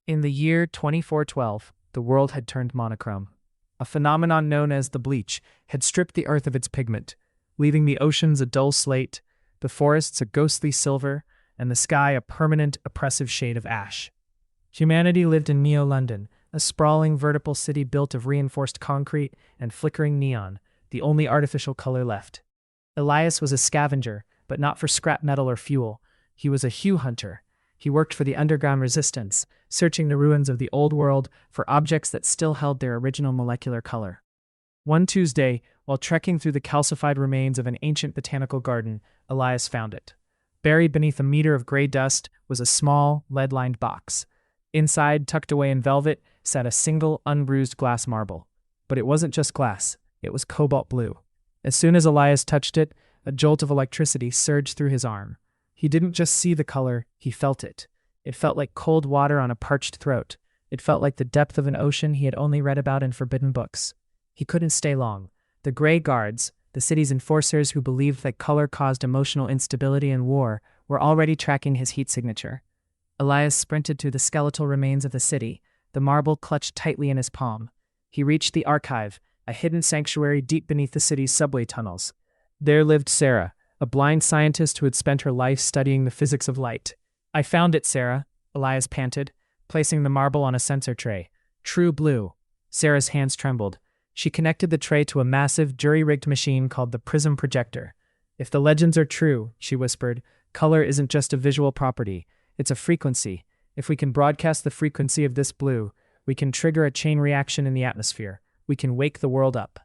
In the year 2412, the world had turned monochrome. A phenomenon known as the bleach had stripped the earth of its pigment, leaving the oceans a dull slate, the forests a ghostly silver, and the sky a permanent, oppressive shade of ash. Humanity lived in Neo-London, a sprawling vertical city built of reinforced concrete and flickering neon, the only artificial color left. Elias was a scavenger, but not for scrap metal or fuel. He was a hue hunter. He worked for the underground resistance, searching the ruins of the old world for objects that still held their original molecular color. One Tuesday, while trekking through the calcified remains of an ancient botanical garden, Elias found it. Buried beneath a meter of gray dust was a small, lead-lined box. Inside, tucked away in velvet, sat a single, unbruised glass marble. But it wasn't just glass. It was cobalt blue. As soon as Elias touched it, a jolt of electricity surged through his arm. He didn't just see the color, he felt it. It felt like cold water on a parched throat. It felt like the depth of an ocean he had only read about in forbidden books. He couldn't stay long. The Grey Guards, the city's enforcers who believed that color caused emotional instability and war, were already tracking his heat signature. Elias sprinted to the skeletal remains of the city, the marble clutched tightly in his palm. He reached the archive, a hidden sanctuary deep beneath the city's subway tunnels. There lived Sarah, a blind scientist who had spent her life studying the physics of light. "I found it, Sarah," Elias panted, placing the marble on a sensor tray. "True blue." Sarah's hands trembled. She connected the tray to a massive, jury-rigged machine called the Prism Projector. "If the legends are true," she whispered, "color isn't just a visual property. It's a frequency. If we can broadcast the frequency of this blue, we can trigger a chain reaction in the atmosphere. We can wake the world up."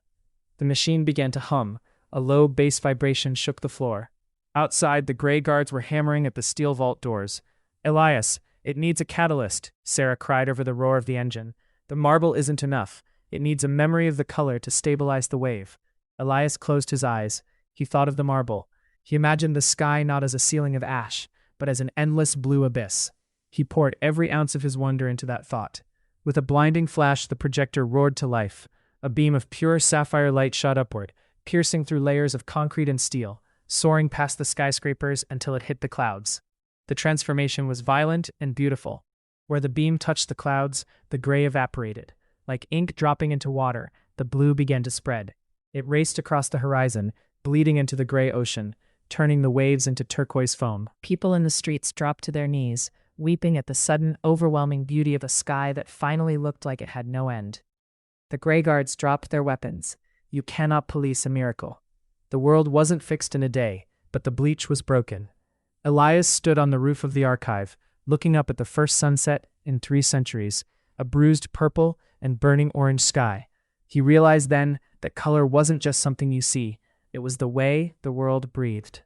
The machine began to hum. A low bass vibration shook the floor. Outside, the Grey Guards were hammering at the steel vault doors. "Elias, it needs a catalyst," Sarah cried over the roar of the engine. "The marble isn't enough. It needs a memory of the color to stabilize the wave." Elias closed his eyes. He thought of the marble. He imagined the sky not as a ceiling of ash, but as an endless blue abyss. He poured every ounce of his wonder into that thought. With a blinding flash, the projector roared to life. A beam of pure sapphire light shot upward, piercing through layers of concrete and steel, soaring past the skyscrapers until it hit the clouds. The transformation was violent and beautiful. Where the beam touched the clouds, the gray evaporated. Like ink dropping into water, the blue began to spread. It raced across the horizon, bleeding into the gray ocean, turning the waves into turquoise foam. People in the streets dropped to their knees, weeping at the sudden, overwhelming beauty of a sky that finally looked like it had no end. The Grey Guards dropped their weapons. You cannot police a miracle. The world wasn't fixed in a day, but the bleach was broken. Elias stood on the roof of the archive, looking up at the first sunset in 3 centuries, a bruised purple and burning orange sky. He realized then that color wasn't just something you see, it was the way the world breathed.